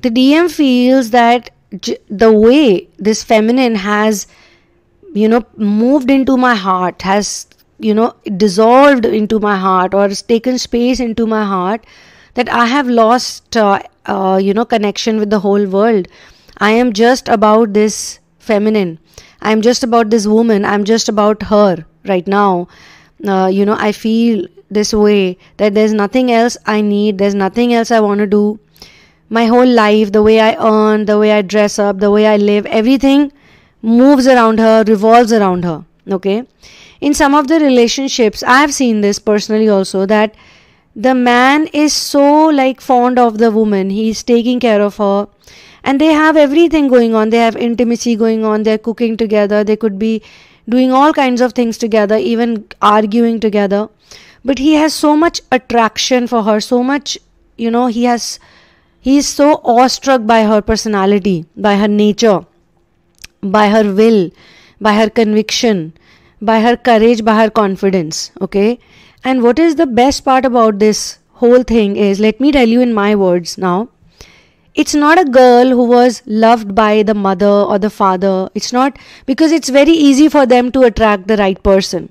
The DM feels that the way this feminine has, moved into my heart, has, dissolved into my heart, or has taken space into my heart, that I have lost, connection with the whole world. I am just about this feminine. I'm just about this woman. I'm just about her right now. I feel this way, that there's nothing else I need. There's nothing else I want to do. My whole life, the way I earn, the way I dress up, the way I live, everything moves around her, revolves around her. Okay. In some of the relationships, I have seen this personally also, that the man is so fond of the woman. He's taking care of her. And they have everything going on. They have intimacy going on. They're cooking together. They could be doing all kinds of things together, even arguing together. But he has so much attraction for her, so much, he is so awestruck by her personality, by her nature, by her will, by her conviction, by her courage, by her confidence. Okay. And what is the best part about this whole thing is, let me tell you in my words now, it's not a girl who was loved by the mother or the father. It's not, because it's very easy for them to attract the right person.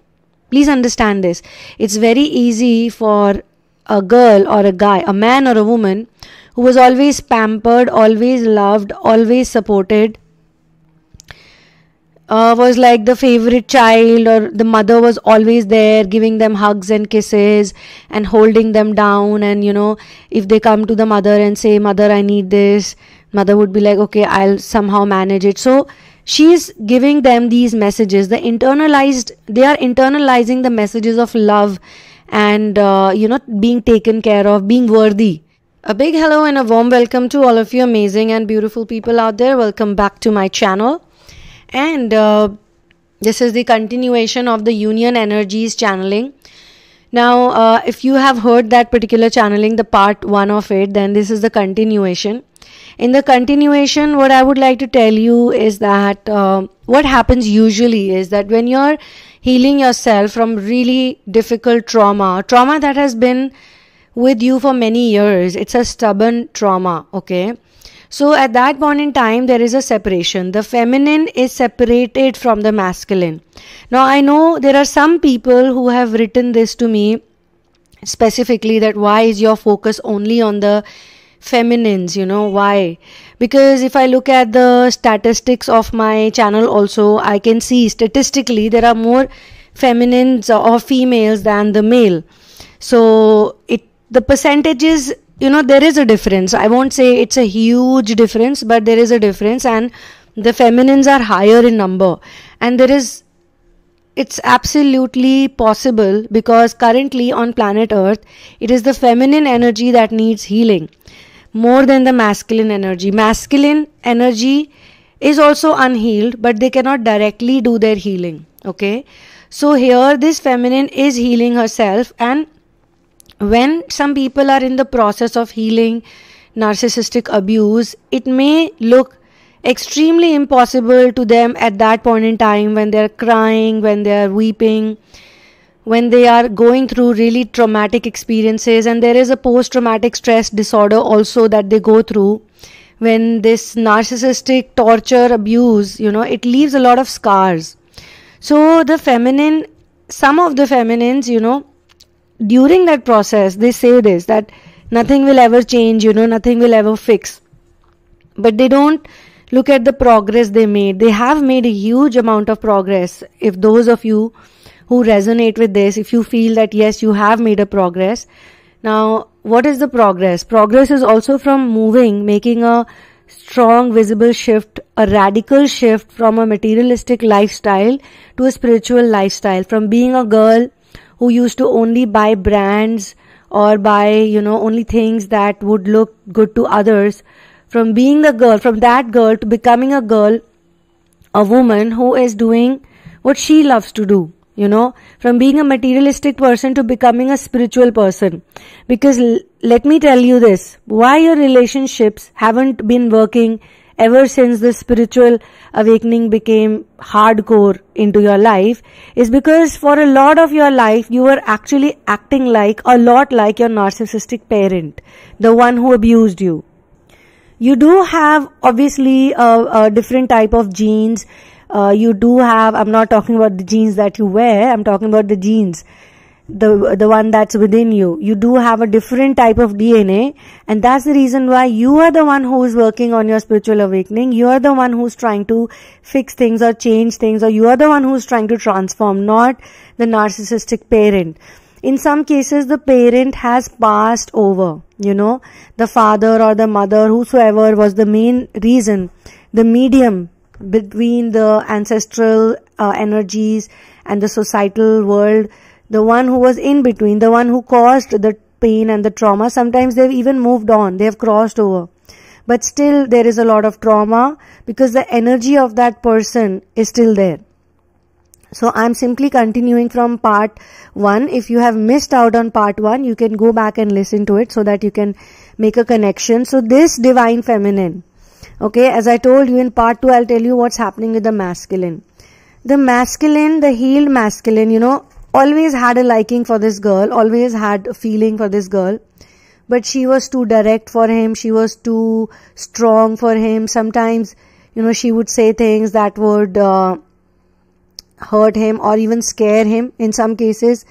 Please understand this. It's very easy for a girl or a guy, a man or a woman who was always pampered, always loved, always supported, was like the favorite child, or the mother was always there giving them hugs and kisses and holding them down. And if they come to the mother and say, "Mother, I need this," mother would be like, "Okay, I'll somehow manage it." So she's giving them these messages. They are internalizing the messages of love and being taken care of, being worthy. A big hello and a warm welcome to all of you amazing and beautiful people out there. Welcome back to my channel. And this is the continuation of the Union Energies channeling. Now, if you have heard that particular channeling, the part 1 of it, then this is the continuation. In the continuation, what I would like to tell you is that what happens usually is that when you're healing yourself from really difficult trauma that has been with you for many years, it's a stubborn trauma, okay? So at that point in time, there is a separation. The feminine is separated from the masculine. Now, I know there are some people who have written this to me specifically, that why is your focus only on the feminines, why? Because if I look at the statistics of my channel also, I can see statistically there are more feminines or females than the male. So the percentages, there is a difference. I won't say it's a huge difference, but there is a difference, and the feminines are higher in number. And it's absolutely possible, because currently on planet Earth, it is the feminine energy that needs healing more than the masculine energy. Masculine energy is also unhealed, but they cannot directly do their healing. Okay. So here this feminine is healing herself, and when some people are in the process of healing narcissistic abuse, it may look extremely impossible to them at that point in time, when they're crying, when they're weeping, when they are going through really traumatic experiences. And there is a post-traumatic stress disorder also that they go through. When this narcissistic torture abuse, it leaves a lot of scars. So the feminine, some of the feminines, during that process, they say this, that nothing will ever change, nothing will ever fix. But they don't look at the progress they made. They have made a huge amount of progress. If those of you who resonate with this, if you feel that yes, you have made a progress. Now, what is the progress? Progress is also from making a strong, visible shift, a radical shift from a materialistic lifestyle to a spiritual lifestyle. From being a girl who used to only buy brands or buy, only things that would look good to others, from being that girl to becoming a girl, a woman who is doing what she loves to do, from being a materialistic person to becoming a spiritual person. Because let me tell you this, why your relationships haven't been working ever since the spiritual awakening became hardcore into your life is because for a lot of your life, you were actually acting a lot like your narcissistic parent, the one who abused you. You do have obviously a different type of genes. You do have, I'm not talking about the genes that you wear, I'm talking about the genes, the one that's within you. You do have a different type of DNA, and that's the reason why you are the one who is working on your spiritual awakening. You are the one who's trying to fix things or change things, or you are the one who's trying to transform, not the narcissistic parent. In some cases, the parent has passed over, the father or the mother, whosoever was the main reason, the medium between the ancestral energies and the societal world, the one who was in between, the one who caused the pain and the trauma. Sometimes they've even moved on, they have crossed over. But still there is a lot of trauma because the energy of that person is still there. So I'm simply continuing from part 1. If you have missed out on part 1, you can go back and listen to it so that you can make a connection. So this divine feminine, okay, as I told you in part 2, I'll tell you what's happening with the masculine. The masculine, the healed masculine, always had a liking for this girl, always had a feeling for this girl. But she was too direct for him. She was too strong for him. Sometimes, she would say things that would hurt him or even scare him in some cases,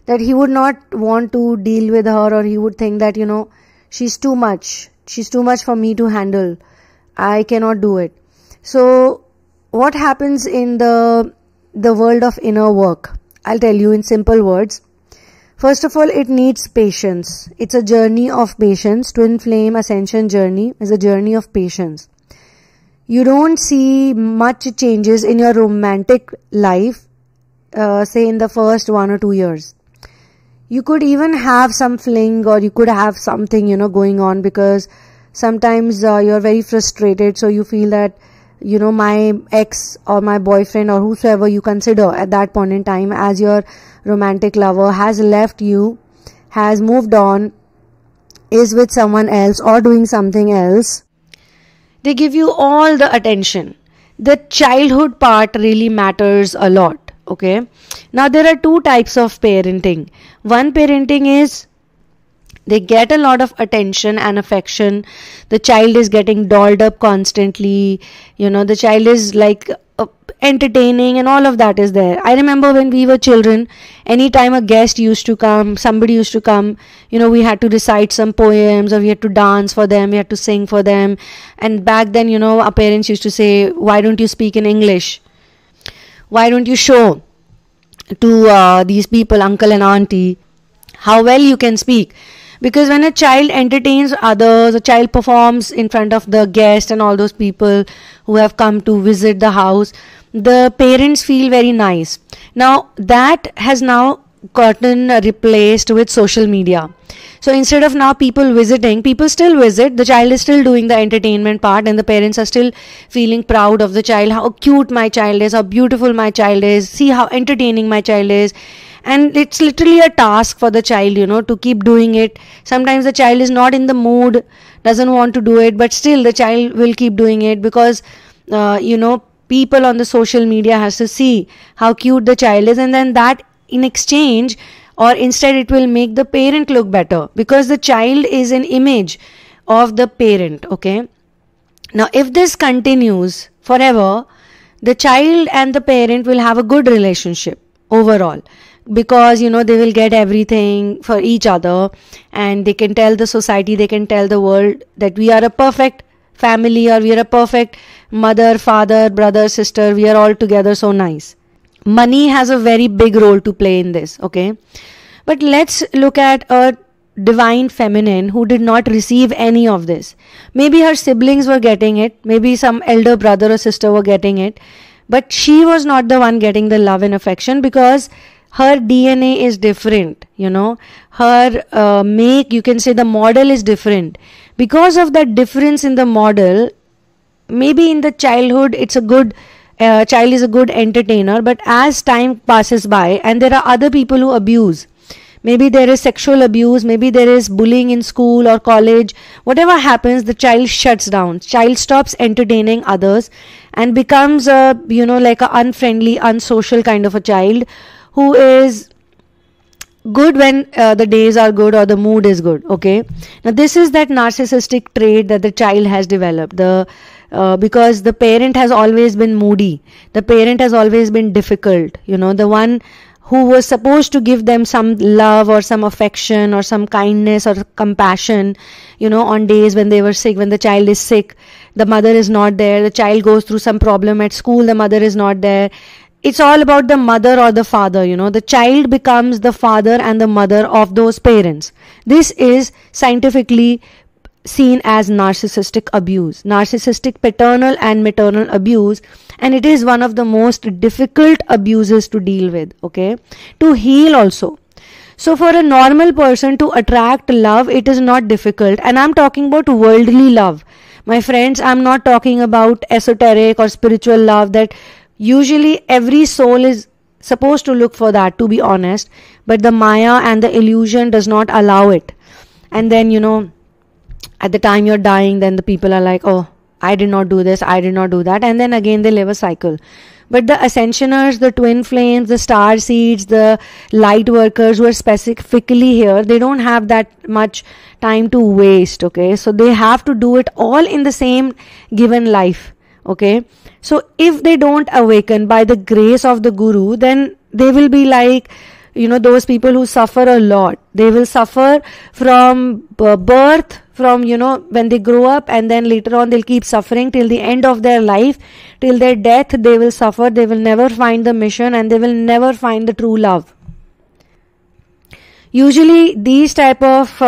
that he would not want to deal with her, or he would think that, she's too much for me to handle. I cannot do it. So what happens in the world of inner work? I'll tell you in simple words. First of all, it needs patience. It's a journey of patience. Twin flame ascension journey is a journey of patience. You don't see much changes in your romantic life, say in the first 1 or 2 years. You could even have some fling, or you could have something, going on, because sometimes you're very frustrated. So you feel that, my ex or my boyfriend or whosoever you consider at that point in time as your romantic lover has left you, has moved on, is with someone else or doing something else. They give you all the attention. The childhood part really matters a lot, okay? Now there are 2 types of parenting. One parenting is they get a lot of attention and affection. The child is getting dolled up constantly. The child is like entertaining, and all of that is there. I remember when we were children, anytime a guest used to come, somebody used to come, we had to recite some poems, or we had to dance for them, we had to sing for them. And back then, our parents used to say, why don't you speak in English? Why don't you show to these people, uncle and auntie, how well you can speak? Because when a child entertains others, a child performs in front of the guest and all those people who have come to visit the house, the parents feel very nice. Now that has now gotten replaced with social media. So instead of now people visiting, people still visit, the child is still doing the entertainment part, and the parents are still feeling proud of the child, how cute my child is, how beautiful my child is, see how entertaining my child is. And it's literally a task for the child, to keep doing it. Sometimes the child is not in the mood, doesn't want to do it, but still the child will keep doing it because, people on the social media has to see how cute the child is, and then that in exchange, or instead, it will make the parent look better, because the child is an image of the parent, okay? Now, if this continues forever, the child and the parent will have a good relationship overall, because they will get everything for each other, and they can tell the society, they can tell the world that we are a perfect family, or we are a perfect mother, father, brother, sister, we are all together, so nice. Money has a very big role to play in this, okay? But let's look at a divine feminine who did not receive any of this. Maybe her siblings were getting it, maybe some elder brother or sister were getting it, but she was not the one getting the love and affection, because her DNA is different, her you can say the model is different. Because of that difference in the model, maybe in the childhood it's a good child is a good entertainer, but as time passes by and there are other people who abuse, maybe there is sexual abuse, maybe there is bullying in school or college, whatever happens, the child shuts down, child stops entertaining others and becomes like a unfriendly, unsocial kind of a child who is good when the days are good or the mood is good. Okay, now this is that narcissistic trait that the child has developed. Because the parent has always been moody, the parent has always been difficult, the one who was supposed to give them some love or some affection or some kindness or compassion, on days when they were sick. When the child is sick, the mother is not there. The child goes through some problem at school, the mother is not there. It's all about the mother or the father. The child becomes the father and the mother of those parents. This is scientifically seen as narcissistic abuse, narcissistic paternal and maternal abuse, and it is one of the most difficult abuses to deal with, okay, to heal also. So for a normal person to attract love, it is not difficult, and I'm talking about worldly love, my friends. I'm not talking about esoteric or spiritual love that usually every soul is supposed to look for, that, to be honest, but the Maya and the illusion does not allow it. And then at the time you're dying, then the people are like, oh, I did not do this, I did not do that, and then again they live a cycle. But the ascensioners, the twin flames, the star seeds, the light workers who are specifically here, they don't have that much time to waste, okay? So they have to do it all in the same given life, okay? So if they don't awaken by the grace of the Guru, then they will be like, those people who suffer a lot. They will suffer from birth, from, when they grow up, and then later on they'll keep suffering till the end of their life, till their death they will suffer. They will never find the mission and they will never find the true love. Usually these type of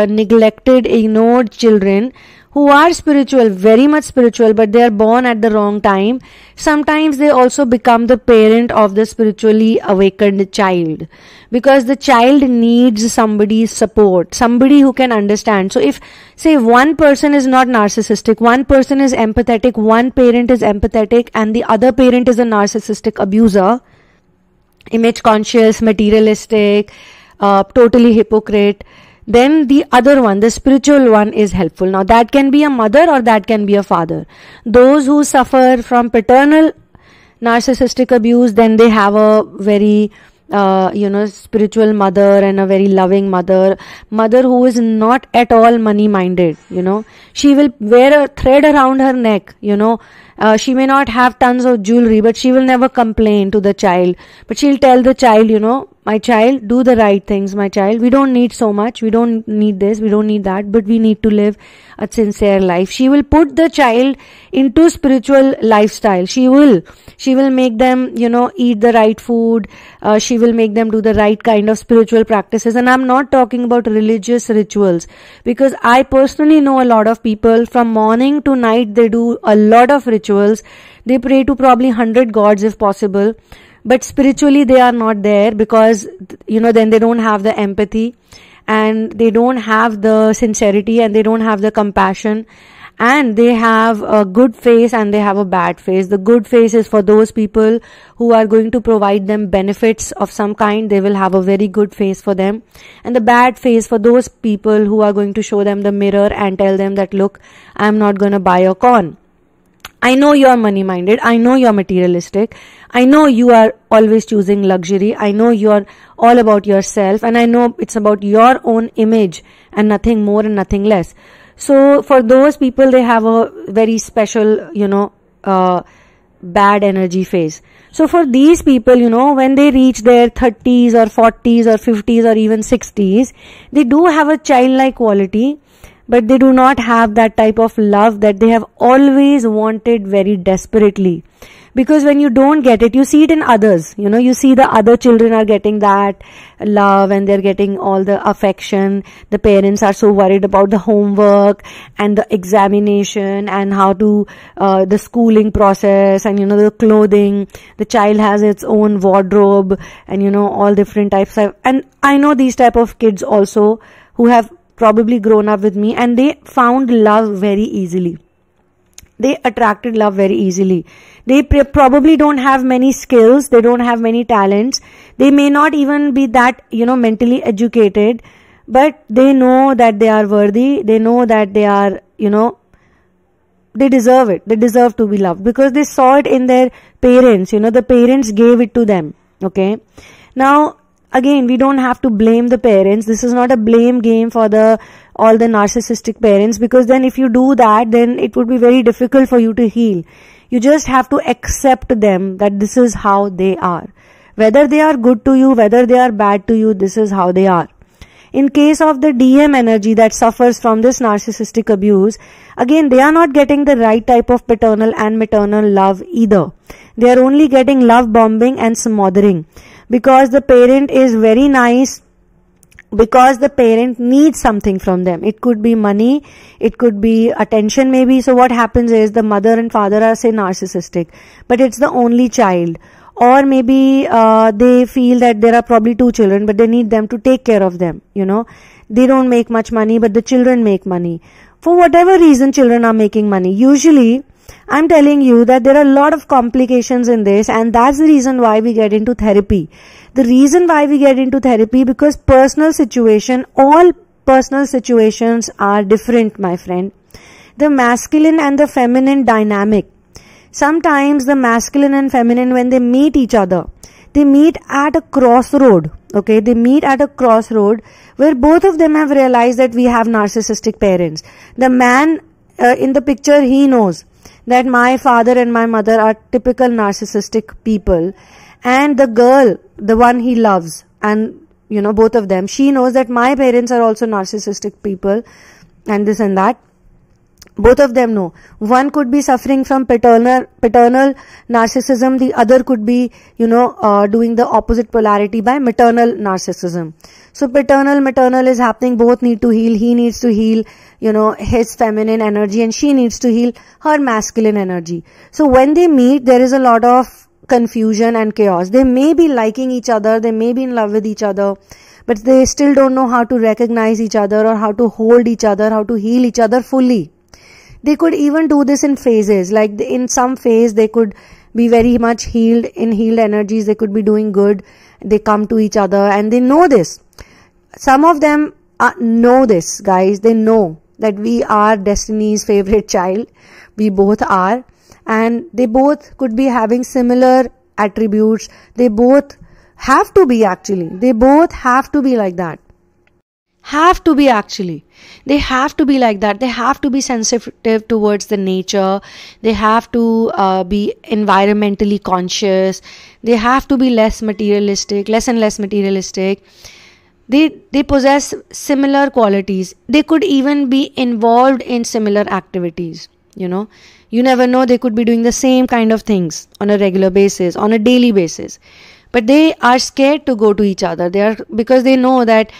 neglected, ignored children who are spiritual, very much spiritual, but they are born at the wrong time, sometimes they also become the parent of the spiritually awakened child, because the child needs somebody's support, somebody who can understand. So if, say, one person is not narcissistic, one person is empathetic, one parent is empathetic, and the other parent is a narcissistic abuser, image conscious, materialistic, totally hypocrite, then the other one, the spiritual one, is helpful. Now that can be a mother or that can be a father. Those who suffer from paternal narcissistic abuse, then they have a very spiritual mother and a very loving mother who is not at all money minded. She will wear a thread around her neck. She may not have tons of jewelry, but she will never complain to the child, but she'll tell the child, my child, do the right things, my child. We don't need so much. We don't need this. We don't need that. But we need to live a sincere life. She will put the child into spiritual lifestyle. She will make them, eat the right food. She will make them do the right kind of spiritual practices. And I'm not talking about religious rituals, because I personally know a lot of people from morning to night, they do a lot of rituals. They pray to probably 100 gods if possible. But spiritually they are not there, because then they don't have the empathy and they don't have the sincerity and they don't have the compassion, and they have a good face and they have a bad face. The good face is for those people who are going to provide them benefits of some kind. They will have a very good face for them. And the bad face for those people who are going to show them the mirror and tell them that, look, I'm not going to buy your corn. I know you are money minded. I know you are materialistic. I know you are always choosing luxury. I know you are all about yourself, and I know it's about your own image and nothing more and nothing less. So for those people, they have a very special, bad energy phase. So for these people, when they reach their 30s or 40s or 50s or even 60s, they do have a childlike quality, but they do not have that type of love that they have always wanted very desperately. Because when you don't get it, you see it in others. You see the other children are getting that love and they're getting all the affection. The parents are so worried about the homework and the examination and how to, the schooling process and, the clothing. The child has its own wardrobe and, all different types of, and I know these type of kids also who have probably grown up with me, and they found love very easily. They attracted love very easily. They probably don't have many skills. They don't have many talents. They may not even be that, mentally educated, but they know that they are worthy. They know that they are, they deserve it. They deserve to be loved because they saw it in their parents. The parents gave it to them. Okay. Now, again, we don't have to blame the parents. This is not a blame game for all the narcissistic parents, because then if you do that, then it would be very difficult for you to heal. You just have to accept them, that this is how they are. Whether they are good to you, whether they are bad to you, this is how they are. In case of the DM energy that suffers from this narcissistic abuse, again, they are not getting the right type of paternal and maternal love either. They are only getting love bombing and smothering, because the parent is very nice, because the parent needs something from them. It could be money, it could be attention maybe. So what happens is the mother and father are, say, narcissistic, but it's the only child. Or maybe they feel that there are probably 2 children, but they need them to take care of them, They don't make much money, but the children make money. For whatever reason, children are making money. Usually, I'm telling you that there are a lot of complications in this, and that's the reason why we get into therapy. The reason why we get into therapy, because all personal situations are different, my friend. The masculine and the feminine dynamic. Sometimes the masculine and feminine, when they meet each other, they meet at a crossroad. Okay, they meet at a crossroad where both of them have realized that we have narcissistic parents. The man in the picture, he knows that my father and my mother are typical narcissistic people. And the girl, the one he loves, and both of them, she knows that my parents are also narcissistic people, and this and that. Both of them know. One could be suffering from paternal narcissism. The other could be, doing the opposite polarity by maternal narcissism. So maternal is happening. Both need to heal. He needs to heal, his feminine energy, and she needs to heal her masculine energy. So when they meet, there is a lot of confusion and chaos. They may be liking each other. They may be in love with each other, but they still don't know how to recognize each other, or how to hold each other, how to heal each other fully. They could even do this in phases. Like in some phase, they could be very much healed, in healed energies. They could be doing good. They come to each other and they know this. Some of them know this, guys. They know that we are Destiny's favorite child. We both are. And they both could be having similar attributes. They both have to be, actually. They both have to be like that. Have to be, actually. They have to be like that. They have to be sensitive towards the nature. They have to be environmentally conscious. They have to be less and less materialistic. They possess similar qualities. They could even be involved in similar activities. You never know. They could be doing the same kind of things on a regular basis, on a daily basis. But they are scared to go to each other. Because they know that,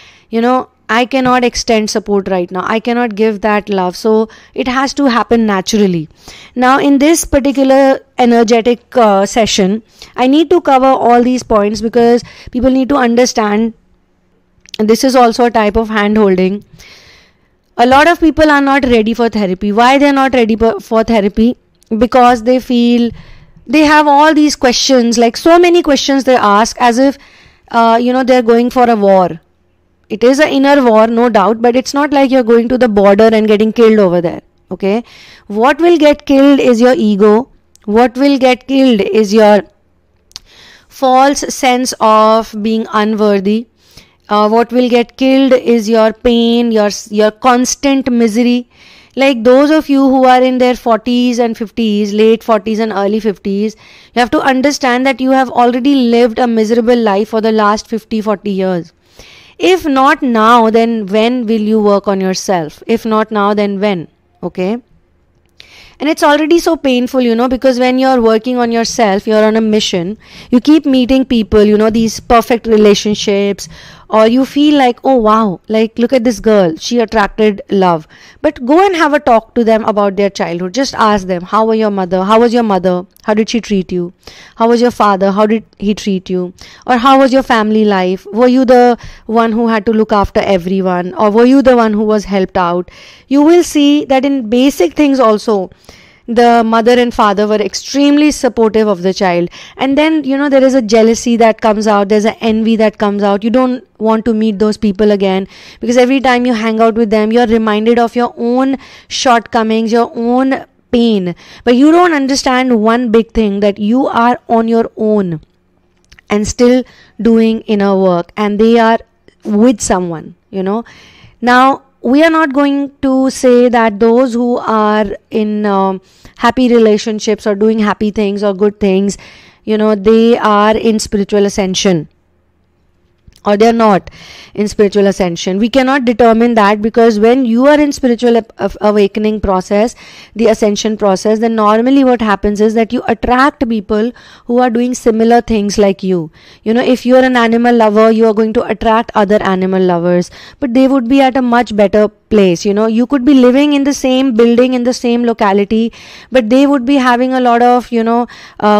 I cannot extend support right now. I cannot give that love. So it has to happen naturally. Now, in this particular energetic session, I need to cover all these points, because people need to understand this is also a type of hand holding. A lot of people are not ready for therapy. Why they are not ready for therapy? Because they feel they have all these questions, like so many questions they ask, as if they're going for a war. It is an inner war, no doubt, but it's not like you're going to the border and getting killed over there. Okay? What will get killed is your ego. What will get killed is your false sense of being unworthy. What will get killed is your pain, your constant misery. Like those of you who are in their 40s and 50s, late 40s and early 50s, you have to understand that you have already lived a miserable life for the last 50-40 years. If not now, then when will you work on yourself? If not now, then when? Okay? And it's already so painful, because when you're working on yourself, you're on a mission, you keep meeting people, these perfect relationships, or you feel like, oh wow, like look at this girl, she attracted love. But go and have a talk to them about their childhood. Just ask them, how was your mother? How did she treat you? How was your father? How did he treat you? Or how was your family life? Were you the one who had to look after everyone? Or were you the one who was helped out? You will see that in basic things also, the mother and father were extremely supportive of the child. And then, there is a jealousy that comes out. There's an envy that comes out. You don't want to meet those people again, because every time you hang out with them, you're reminded of your own shortcomings, your own pain. But you don't understand one big thing, that you are on your own. and still doing inner work, and they are with someone, Now, we are not going to say that those who are in happy relationships or doing happy things or good things, they are in spiritual ascension, or they're not in spiritual ascension. We cannot determine that, because when you are in spiritual awakening process, the ascension process, then normally what happens is that you attract people who are doing similar things like you. If you're an animal lover, you are going to attract other animal lovers, but they would be at a much better place. You could be living in the same building, in the same locality, but they would be having a lot of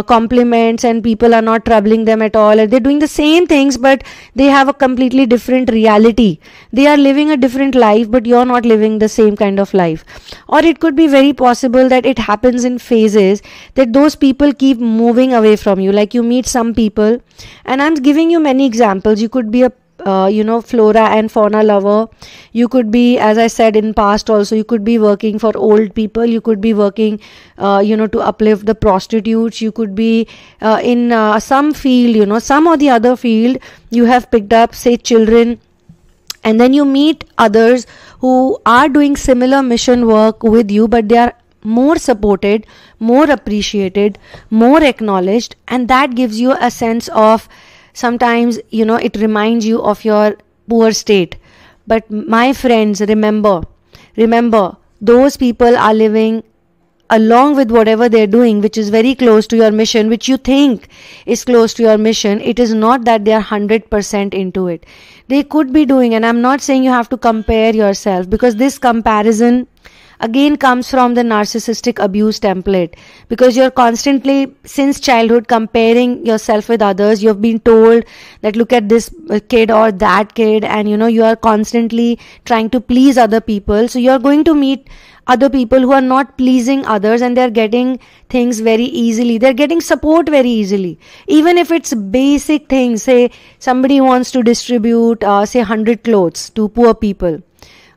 compliments, and people are not troubling them at all, and they're doing the same things, but they have a completely different reality. They are living a different life, but you're not living the same kind of life. Or it could be very possible that it happens in phases, that those people keep moving away from you. Like, you meet some people, and I'm giving you many examples. You could be a flora and fauna lover. You could be, as I said in past also, you could be working for old people. You could be working, to uplift the prostitutes. You could be in some field, some or the other field. You have picked up, say, children. And then you meet others who are doing similar mission work with you, but they are more supported, more appreciated, more acknowledged. And that gives you a sense of, sometimes, it reminds you of your poor state. But my friends, remember, those people are living along with whatever they're doing, which is very close to your mission, which you think is close to your mission. It is not that they are 100% into it. They could be doing, and I'm not saying you have to compare yourself, because this comparison again comes from the narcissistic abuse template, because you're constantly, since childhood, comparing yourself with others. You've been told that look at this kid or that kid, and you are constantly trying to please other people. So you're going to meet other people who are not pleasing others, and they're getting things very easily. They're getting support very easily, even if it's basic things. Say somebody wants to distribute say 100 clothes to poor people.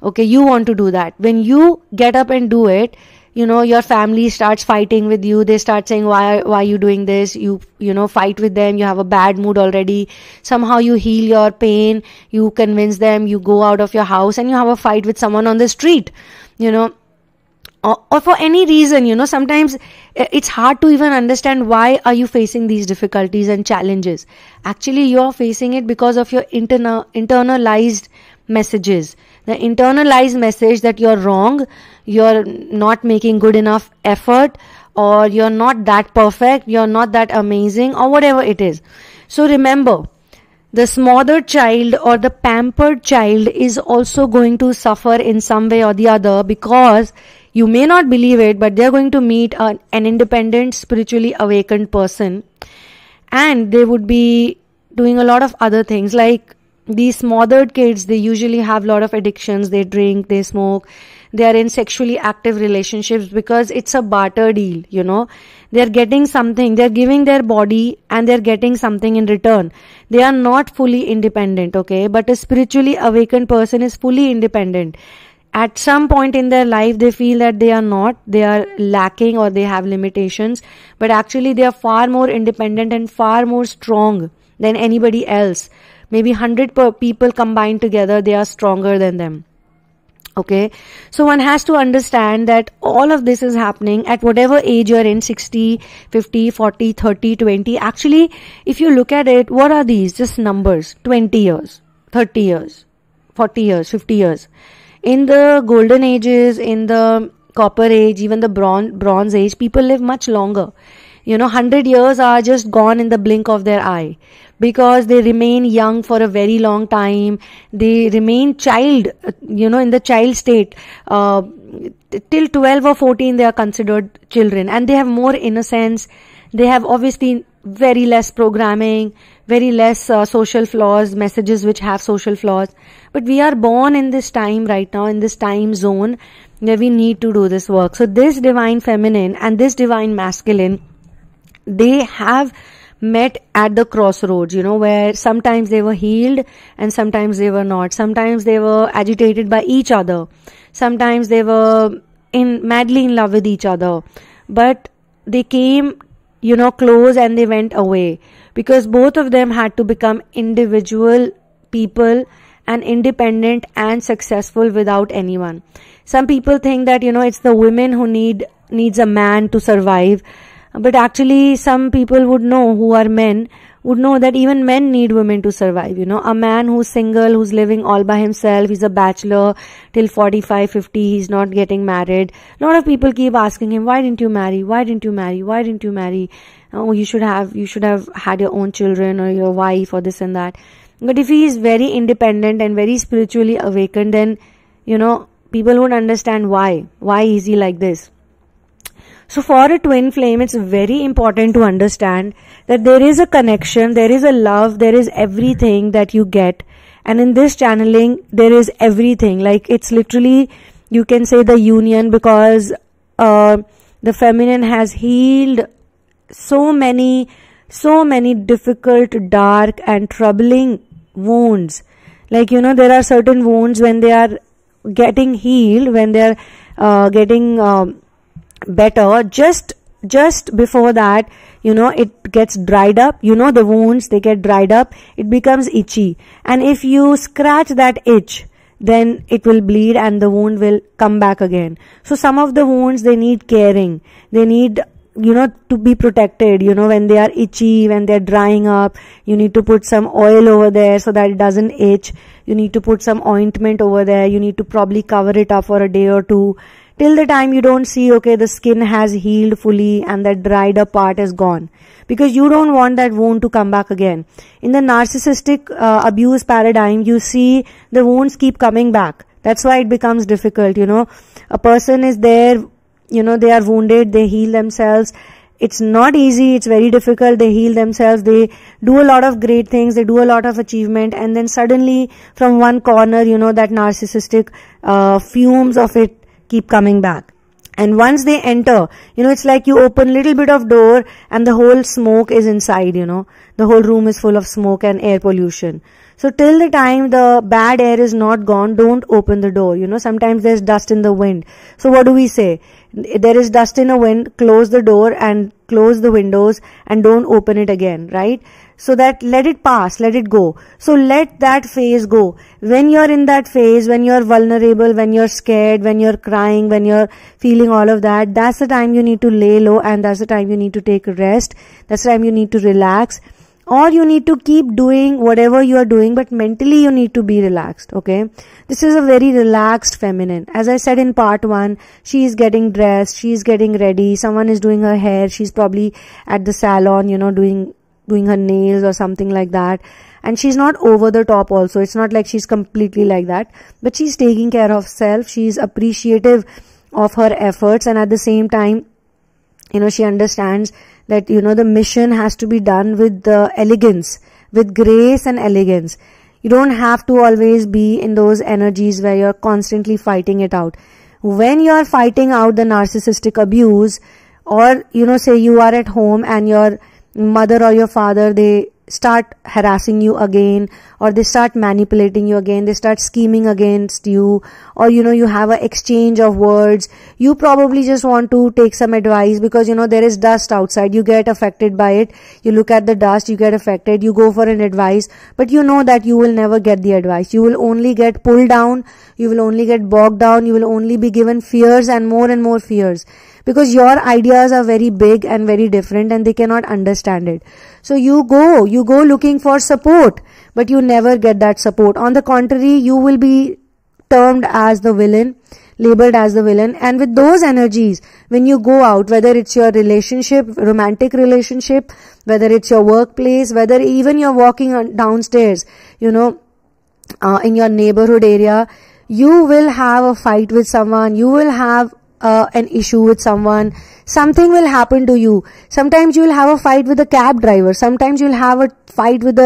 Okay, you want to do that. When you get up and do it, your family starts fighting with you. They start saying, why are you doing this? You fight with them. You have a bad mood already. Somehow you heal your pain. You convince them. You go out of your house and you have a fight with someone on the street, or for any reason. Sometimes it's hard to even understand why are you facing these difficulties and challenges. Actually, you're facing it because of your internalized messages. The internalized message that you're wrong, you're not making good enough effort, or you're not that perfect, you're not that amazing, or whatever it is. So remember, the smothered child or the pampered child is also going to suffer in some way or the other, because you may not believe it, but they're going to meet an independent, spiritually awakened person, and they would be doing a lot of other things. Like, these smothered kids, they usually have a lot of addictions. They drink, they smoke, they are in sexually active relationships, because it's a barter deal. They're getting something, they're giving their body and they're getting something in return. They are not fully independent, okay? But a spiritually awakened person is fully independent. At some point in their life, they feel that they are lacking, or they have limitations, but actually they are far more independent and far more strong than anybody else. Maybe 100 people combined together, they are stronger than them. Okay, so one has to understand that all of this is happening at whatever age you're in, 60, 50, 40, 30, 20. Actually, if you look at it, what are these? Just numbers. 20 years, 30 years, 40 years, 50 years. In the golden ages, in the copper age, even the bronze age, people live much longer. 100 years are just gone in the blink of their eye, because they remain young for a very long time. They remain child, in the child state. Till 12 or 14, they are considered children, and they have more innocence. They have obviously very less programming, very less social flaws, messages which have social flaws. But we are born in this time right now, in this time zone, where we need to do this work. So this divine feminine and this divine masculine, they have met at the crossroads, where sometimes they were healed and sometimes they were not. Sometimes they were agitated by each other. Sometimes they were madly in love with each other. But they came close and they went away, because both of them had to become individual people and independent and successful without anyone. Some people think that, it's the women who needs a man to survive. But actually, some people would know, who are men, would know that even men need women to survive. A man who's single, who's living all by himself, he's a bachelor till 45, 50, he's not getting married. A lot of people keep asking him, why didn't you marry? Why didn't you marry? Why didn't you marry? Oh, you should have had your own children or your wife or this and that. But if he is very independent and very spiritually awakened, then, people would understand why. Why is he like this? So for a twin flame, it's very important to understand that there is a connection, there is a love, there is everything that you get. And in this channeling, there is everything. Like, it's literally, you can say, the union, because the feminine has healed so many difficult, dark and troubling wounds. Like, there are certain wounds when they are getting healed, when they are getting better, just before that, it gets dried up. The wounds, they get dried up, it becomes itchy, and if you scratch that itch, then it will bleed and the wound will come back again. So some of the wounds, they need caring, they need to be protected. When they are itchy, when they're drying up, you need to put some oil over there so that it doesn't itch. You need to put some ointment over there. You need to probably cover it up for a day or two, till the time you don't see, okay, the skin has healed fully and that dried up part is gone, because you don't want that wound to come back again. In the narcissistic abuse paradigm, you see the wounds keep coming back. That's why it becomes difficult. A person is there, they are wounded, they heal themselves. It's not easy, it's very difficult. They heal themselves, they do a lot of great things, they do a lot of achievement, and then suddenly from one corner, that narcissistic fumes of it keep coming back. And once they enter, it's like you open little bit of door and the whole smoke is inside. The whole room is full of smoke and air pollution. So till the time the bad air is not gone, don't open the door. Sometimes there's dust in the wind. So what do we say? There is dust in the wind, close the door and close the windows and don't open it again, right? So that let it pass, let it go. So let that phase go. When you're in that phase, when you're vulnerable, when you're scared, when you're crying, when you're feeling all of that, that's the time you need to lay low, and that's the time you need to take a rest. That's the time you need to relax. Or you need to keep doing whatever you are doing, but mentally you need to be relaxed, okay? This is a very relaxed feminine. As I said in part 1, she is getting dressed, she is getting ready, someone is doing her hair, she's probably at the salon, doing her nails or something like that. And she's not over the top also. It's not like she's completely like that, but she's taking care of self. She's appreciative of her efforts, and at the same time, she understands that, the mission has to be done with elegance, with grace and elegance. You don't have to always be in those energies where you're constantly fighting it out. When you're fighting out the narcissistic abuse, or, say you are at home and your mother or your father, they start harassing you again, or they start manipulating you again, they start scheming against you, or you have an exchange of words, you probably just want to take some advice because there is dust outside, you get affected by it, you look at the dust, you get affected, you go for an advice, but that you will never get the advice. You will only get pulled down, you will only get bogged down, you will only be given fears and more fears, because your ideas are very big and very different and they cannot understand it. So you go looking for support, but you never get that support. On the contrary, you will be termed as the villain, labeled as the villain. And with those energies, when you go out, whether it's your relationship, romantic relationship, whether it's your workplace, whether even you're walking downstairs, in your neighborhood area, you will have a fight with someone, you will have an issue with someone, something will happen to you. Sometimes you will have a fight with a cab driver, sometimes you will have a fight with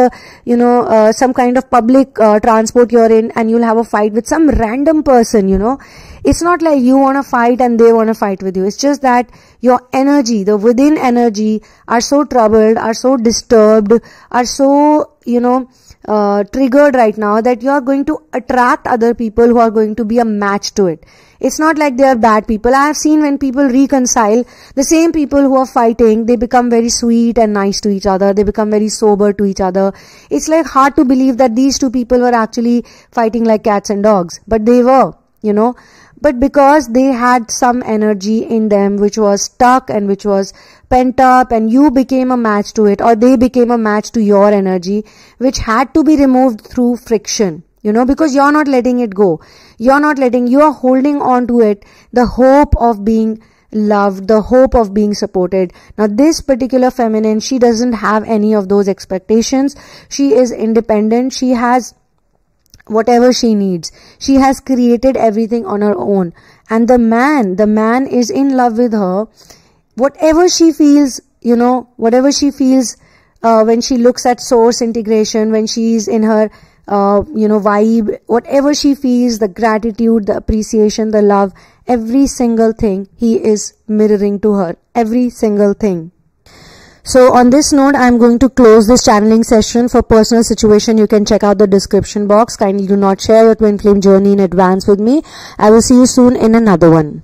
some kind of public transport you're in, and you'll have a fight with some random person. It's not like you want to fight and they want to fight with you. It's just that your energy, the within energy, are so troubled, are so disturbed, are so, triggered right now that you are going to attract other people who are going to be a match to it. It's not like they are bad people. I have seen when people reconcile, the same people who are fighting, they become very sweet and nice to each other. They become very sober to each other. It's like hard to believe that these two people were actually fighting like cats and dogs. But they were, But because they had some energy in them which was stuck and which was pent up, and you became a match to it, or they became a match to your energy, which had to be removed through friction, because you're not letting it go. You are holding on to it, the hope of being loved, the hope of being supported. Now this particular feminine, she doesn't have any of those expectations. She is independent. She has whatever she needs. She has created everything on her own. And the man is in love with her. Whatever she feels, when she looks at source integration, when she's in her, vibe, whatever she feels, the gratitude, the appreciation, the love, every single thing he is mirroring to her. Every single thing. So on this note, I'm going to close this channeling session. For personal situation, you can check out the description box. Kindly do not share your twin flame journey in advance with me. I will see you soon in another one.